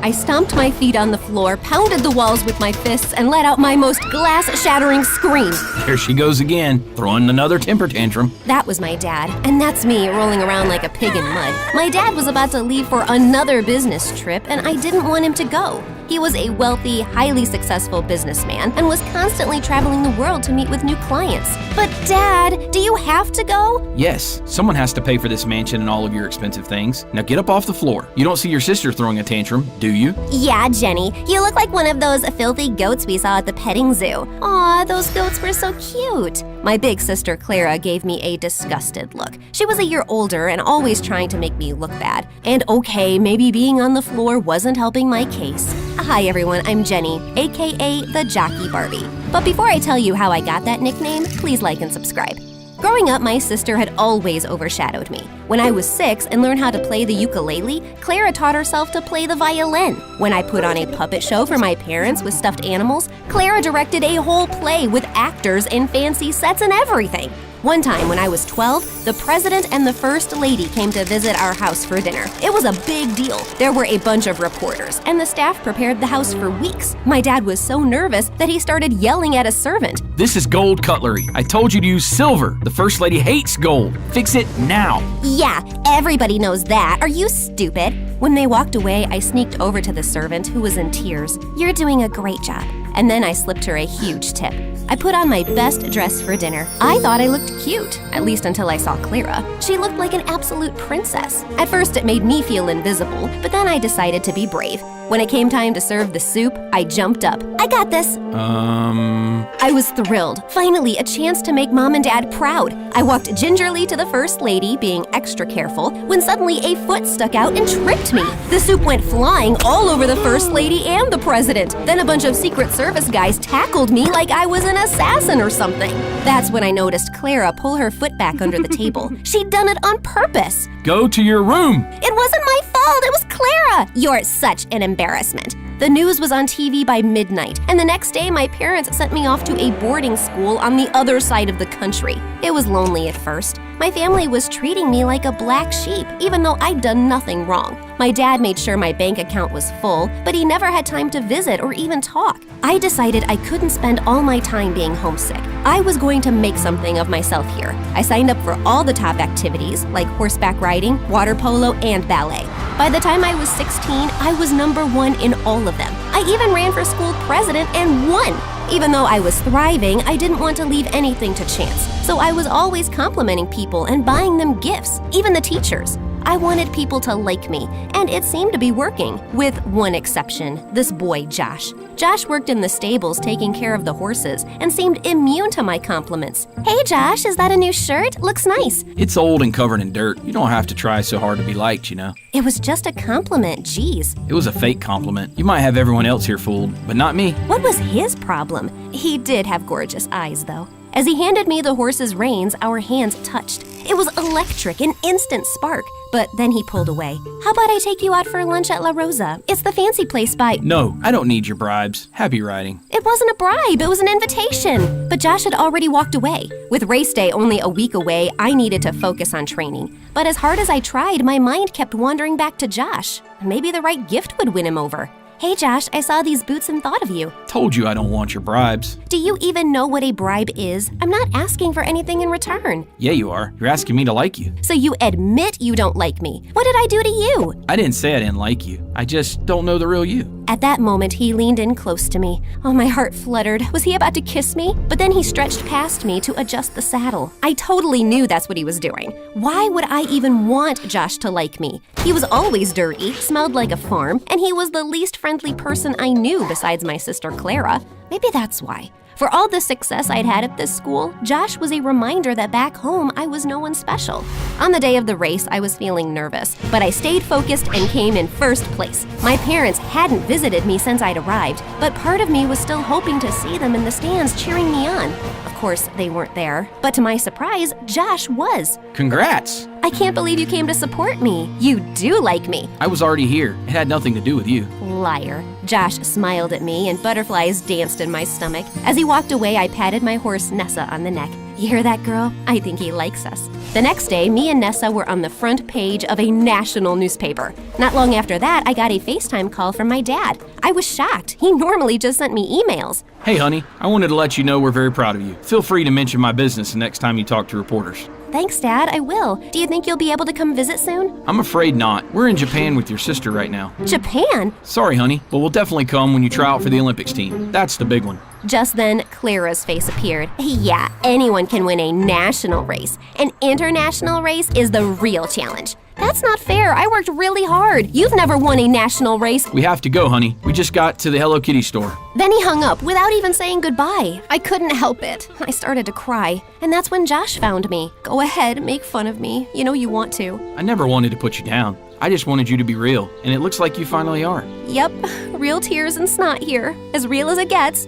I stomped my feet on the floor, pounded the walls with my fists, and let out my most glass-shattering scream. There she goes again, throwing another temper tantrum. That was my dad, and that's me rolling around like a pig in mud. My dad was about to leave for another business trip, and I didn't want him to go. He was a wealthy, highly successful businessman and was constantly traveling the world to meet with new clients. But Dad, do you have to go? Yes, someone has to pay for this mansion and all of your expensive things. Now get up off the floor. You don't see your sister throwing a tantrum, do you? Yeah, Jenny. You look like one of those filthy goats we saw at the petting zoo. Aw, those goats were so cute. My big sister Clara gave me a disgusted look. She was a year older and always trying to make me look bad. And okay, maybe being on the floor wasn't helping my case. Hi everyone, I'm Jenny, aka the Jockey Barbie. But before I tell you how I got that nickname, please like and subscribe. Growing up, my sister had always overshadowed me. When I was 6 and learned how to play the ukulele, Clara taught herself to play the violin. When I put on a puppet show for my parents with stuffed animals, Clara directed a whole play with actors and fancy sets and everything. One time when I was 12, the president and the first lady came to visit our house for dinner. It was a big deal. There were a bunch of reporters, and the staff prepared the house for weeks. My dad was so nervous that he started yelling at a servant. This is gold cutlery. I told you to use silver. The first lady hates gold. Fix it now. Yeah, everybody knows that. Are you stupid? When they walked away, I sneaked over to the servant, who was in tears. You're doing a great job. And then I slipped her a huge tip. I put on my best dress for dinner. I thought I looked cute, at least until I saw Clara. She looked like an absolute princess. At first, it made me feel invisible, but then I decided to be brave. When it came time to serve the soup, I jumped up. I got this. I was thrilled. Finally, a chance to make Mom and Dad proud. I walked gingerly to the First Lady, being extra careful, when suddenly a foot stuck out and tripped me. The soup went flying all over the First Lady and the President. Then a bunch of Secret Service guys tackled me like I was an assassin or something. That's when I noticed Clara pull her foot back under the table. She'd done it on purpose. Go to your room. It wasn't my fault, it was Clara. You're such an embarrassment. The news was on TV by midnight, and the next day my parents sent me off to a boarding school on the other side of the country. It was lonely at first. My family was treating me like a black sheep, even though I'd done nothing wrong. My dad made sure my bank account was full, but he never had time to visit or even talk. I decided I couldn't spend all my time being homesick. I was going to make something of myself here. I signed up for all the top activities, like horseback riding, water polo, and ballet. By the time I was 16, I was #1 in all of them. I even ran for school president and won. Even though I was thriving, I didn't want to leave anything to chance. So I was always complimenting people and buying them gifts, even the teachers. I wanted people to like me, and it seemed to be working, with one exception, this boy, Josh. Josh worked in the stables taking care of the horses and seemed immune to my compliments. Hey Josh, is that a new shirt? Looks nice. It's old and covered in dirt. You don't have to try so hard to be liked, you know. It was just a compliment, geez. It was a fake compliment. You might have everyone else here fooled, but not me. What was his problem? He did have gorgeous eyes, though. As he handed me the horse's reins, our hands touched. It was electric, an instant spark. But then he pulled away. How about I take you out for lunch at La Rosa? It's the fancy place by… No, I don't need your bribes. Happy riding. It wasn't a bribe, it was an invitation. But Josh had already walked away. With race day only a week away, I needed to focus on training. But as hard as I tried, my mind kept wandering back to Josh. Maybe the right gift would win him over. Hey Josh, I saw these boots and thought of you. Told you I don't want your bribes. Do you even know what a bribe is? I'm not asking for anything in return. Yeah, you are. You're asking me to like you. So you admit you don't like me. What did I do to you? I didn't say I didn't like you. I just don't know the real you. At that moment, he leaned in close to me. Oh, my heart fluttered. Was he about to kiss me? But then he stretched past me to adjust the saddle. I totally knew that's what he was doing. Why would I even want Josh to like me? He was always dirty, smelled like a farm, and he was the least friendly person I knew besides my sister Clara. Maybe that's why. For all the success I'd had at this school, Josh was a reminder that back home I was no one special. On the day of the race, I was feeling nervous, but I stayed focused and came in first place. My parents hadn't visited me since I'd arrived, but part of me was still hoping to see them in the stands cheering me on. Of course, they weren't there, but to my surprise, Josh was. Congrats! I can't believe you came to support me. You do like me. I was already here. It had nothing to do with you. Liar. Josh smiled at me and butterflies danced in my stomach. As he walked away, I patted my horse Nessa on the neck. You hear that, girl? I think he likes us. The next day, me and Nessa were on the front page of a national newspaper. Not long after that, I got a FaceTime call from my dad. I was shocked. He normally just sent me emails. Hey, honey, I wanted to let you know we're very proud of you. Feel free to mention my business the next time you talk to reporters. Thanks, Dad, I will. Do you think you'll be able to come visit soon? I'm afraid not. We're in Japan with your sister right now. Japan? Sorry, honey, but we'll definitely come when you try out for the Olympics team. That's the big one. Just then, Clara's face appeared. Yeah, anyone can win a national race. An international race is the real challenge. That's not fair. I worked really hard. You've never won a national race. We have to go, honey. We just got to the Hello Kitty store. Then he hung up without even saying goodbye. I couldn't help it. I started to cry. And that's when Josh found me. Go ahead, make fun of me. You know you want to. I never wanted to put you down. I just wanted you to be real, and it looks like you finally are. Yep, real tears and snot here. As real as it gets.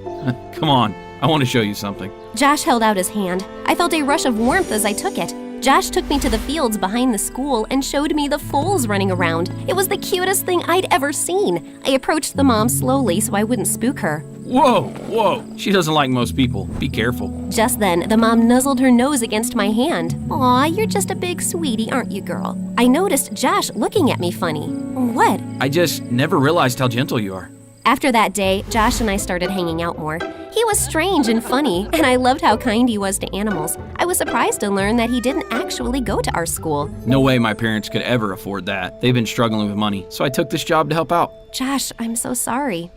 Come on, I want to show you something. Josh held out his hand. I felt a rush of warmth as I took it. Josh took me to the fields behind the school and showed me the foals running around. It was the cutest thing I'd ever seen. I approached the mom slowly so I wouldn't spook her. Whoa. She doesn't like most people. Be careful. Just then, the mom nuzzled her nose against my hand. Aw, you're just a big sweetie, aren't you, girl? I noticed Josh looking at me funny. What? I just never realized how gentle you are. After that day, Josh and I started hanging out more. He was strange and funny, and I loved how kind he was to animals. I was surprised to learn that he didn't actually go to our school. No way my parents could ever afford that. They've been struggling with money, so I took this job to help out. Josh, I'm so sorry.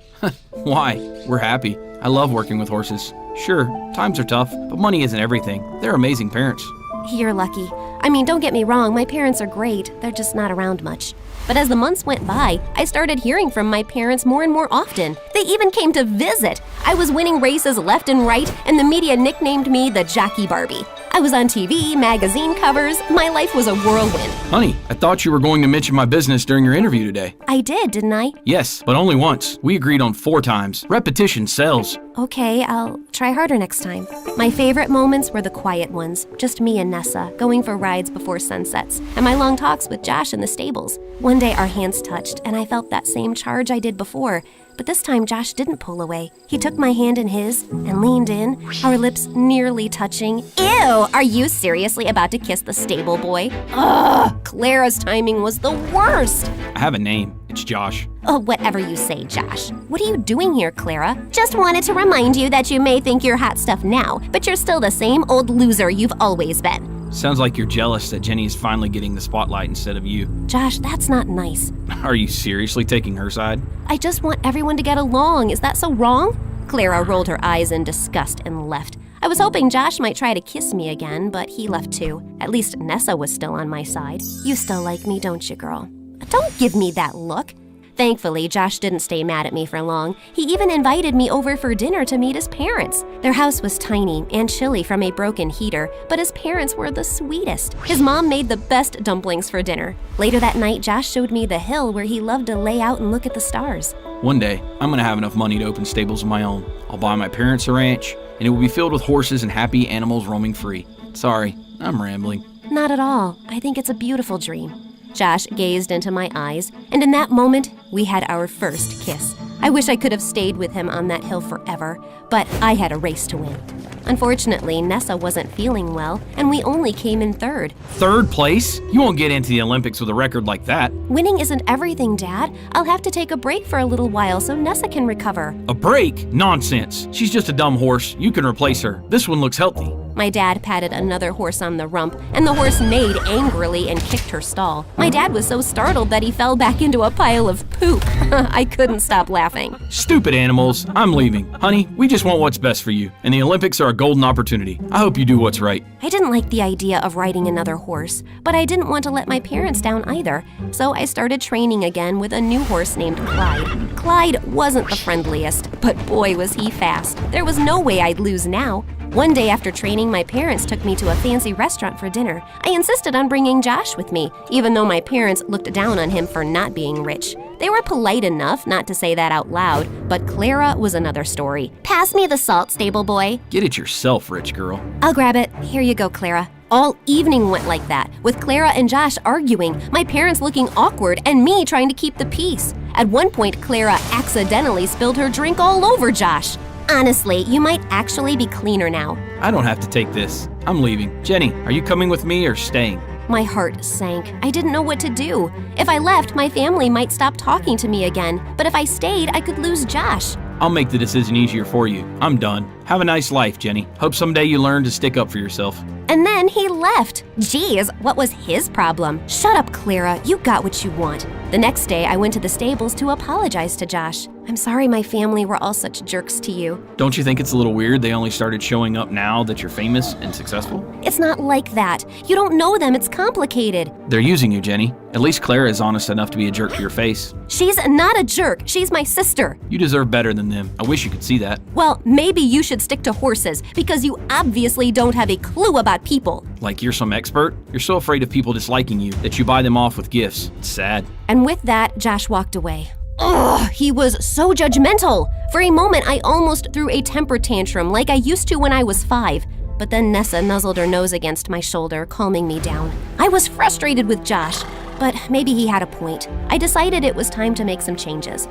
Why? We're happy. I love working with horses. Sure, times are tough, but money isn't everything. They're amazing parents. You're lucky. I mean, don't get me wrong, my parents are great. They're just not around much. But as the months went by, I started hearing from my parents more and more often. They even came to visit. I was winning races left and right, and the media nicknamed me the Jockey Barbie. I was on TV, magazine covers. My life was a whirlwind. Honey, I thought you were going to mention my business during your interview today. I did, didn't I? Yes, but only once. We agreed on 4 times. Repetition sells. Okay, I'll try harder next time. My favorite moments were the quiet ones, just me and Nessa, going for rides before sunsets, and my long talks with Josh in the stables. One day our hands touched, and I felt that same charge I did before. But this time Josh didn't pull away. He took my hand in his and leaned in, our lips nearly touching. Ew! Are you seriously about to kiss the stable boy? Ugh! Clara's timing was the worst! I have a name. It's Josh. Oh, whatever you say, Josh. What are you doing here, Clara? Just wanted to remind you that you may think you're hot stuff now, but you're still the same old loser you've always been. Sounds like you're jealous that Jenny is finally getting the spotlight instead of you. Josh, that's not nice. Are you seriously taking her side? I just want everyone to get along. Is that so wrong? Clara rolled her eyes in disgust and left. I was hoping Josh might try to kiss me again, but he left too. At least Nessa was still on my side. You still like me, don't you, girl? Don't give me that look. Thankfully, Josh didn't stay mad at me for long. He even invited me over for dinner to meet his parents. Their house was tiny and chilly from a broken heater, but his parents were the sweetest. His mom made the best dumplings for dinner. Later that night, Josh showed me the hill where he loved to lay out and look at the stars. One day, I'm going to have enough money to open stables of my own. I'll buy my parents a ranch, and it will be filled with horses and happy animals roaming free. Sorry, I'm rambling. Not at all. I think it's a beautiful dream. Josh gazed into my eyes, and in that moment, we had our first kiss. I wish I could have stayed with him on that hill forever, but I had a race to win. Unfortunately, Nessa wasn't feeling well, and we only came in third. 3rd place? You won't get into the Olympics with a record like that. Winning isn't everything, Dad. I'll have to take a break for a little while so Nessa can recover. A break? Nonsense. She's just a dumb horse. You can replace her. This one looks healthy. My dad patted another horse on the rump, and the horse neighed angrily and kicked her stall. My dad was so startled that he fell back into a pile of poop. I couldn't stop laughing. Stupid animals. I'm leaving. Honey, we just want what's best for you, and the Olympics are a golden opportunity. I hope you do what's right. I didn't like the idea of riding another horse, but I didn't want to let my parents down either, so I started training again with a new horse named Clyde. Clyde wasn't the friendliest, but boy was he fast. There was no way I'd lose now. One day after training, my parents took me to a fancy restaurant for dinner. I insisted on bringing Josh with me, even though my parents looked down on him for not being rich. They were polite enough not to say that out loud, but Clara was another story. Pass me the salt, stable boy. Get it yourself, rich girl. I'll grab it. Here you go, Clara. All evening went like that, with Clara and Josh arguing, my parents looking awkward, and me trying to keep the peace. At one point, Clara accidentally spilled her drink all over Josh. Honestly, you might actually be cleaner now. I don't have to take this. I'm leaving. Jenny, are you coming with me or staying? My heart sank. I didn't know what to do. If I left, my family might stop talking to me again. But if I stayed, I could lose Josh. I'll make the decision easier for you. I'm done. Have a nice life, Jenny. Hope someday you learn to stick up for yourself. And then he left. Geez, what was his problem? Shut up, Clara. You got what you want. The next day, I went to the stables to apologize to Josh. I'm sorry my family were all such jerks to you. Don't you think it's a little weird they only started showing up now that you're famous and successful? It's not like that. You don't know them. It's complicated. They're using you, Jenny. At least Clara is honest enough to be a jerk to your face. She's not a jerk. She's my sister. You deserve better than them. I wish you could see that. Well, maybe you should stick to horses because you obviously don't have a clue about people. Like you're some expert? You're so afraid of people disliking you that you buy them off with gifts. It's sad. And with that, Josh walked away. Ugh, he was so judgmental. For a moment, I almost threw a temper tantrum like I used to when I was 5. But then Nessa nuzzled her nose against my shoulder, calming me down. I was frustrated with Josh, but maybe he had a point. I decided it was time to make some changes.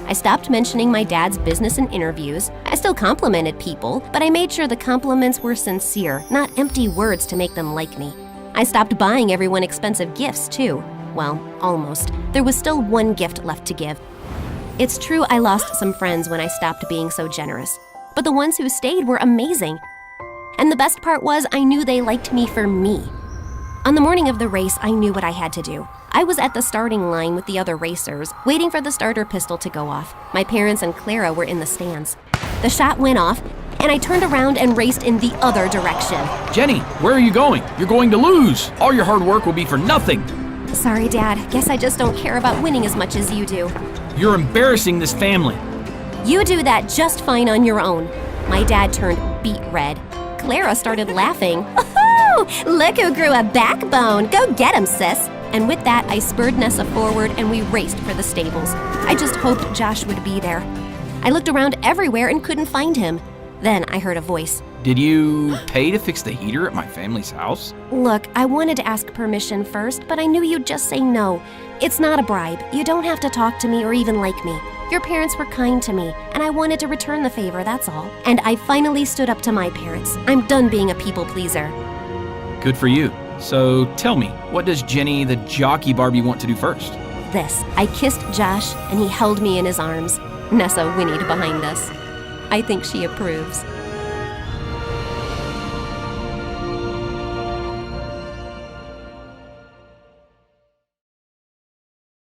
I stopped mentioning my dad's business in interviews. I still complimented people, but I made sure the compliments were sincere, not empty words to make them like me. I stopped buying everyone expensive gifts, too. Well, almost. There was still one gift left to give. It's true I lost some friends when I stopped being so generous, but the ones who stayed were amazing. And the best part was I knew they liked me for me. On the morning of the race, I knew what I had to do. I was at the starting line with the other racers, waiting for the starter pistol to go off. My parents and Clara were in the stands. The shot went off, and I turned around and raced in the other direction. Jenny, where are you going? You're going to lose. All your hard work will be for nothing. Sorry, Dad. Guess I just don't care about winning as much as you do. You're embarrassing this family. You do that just fine on your own. My dad turned beet red. Clara started laughing. Oh, look who grew a backbone. Go get him, sis. And with that, I spurred Nessa forward and we raced for the stables. I just hoped Josh would be there. I looked around everywhere and couldn't find him. Then I heard a voice. Did you pay to fix the heater at my family's house? Look, I wanted to ask permission first, but I knew you'd just say no. It's not a bribe. You don't have to talk to me or even like me. Your parents were kind to me, and I wanted to return the favor, that's all. And I finally stood up to my parents. I'm done being a people pleaser. Good for you. So tell me, what does Jenny the Jockey Barbie want to do first? This. I kissed Josh, and he held me in his arms. Nessa whinnied behind us. I think she approves.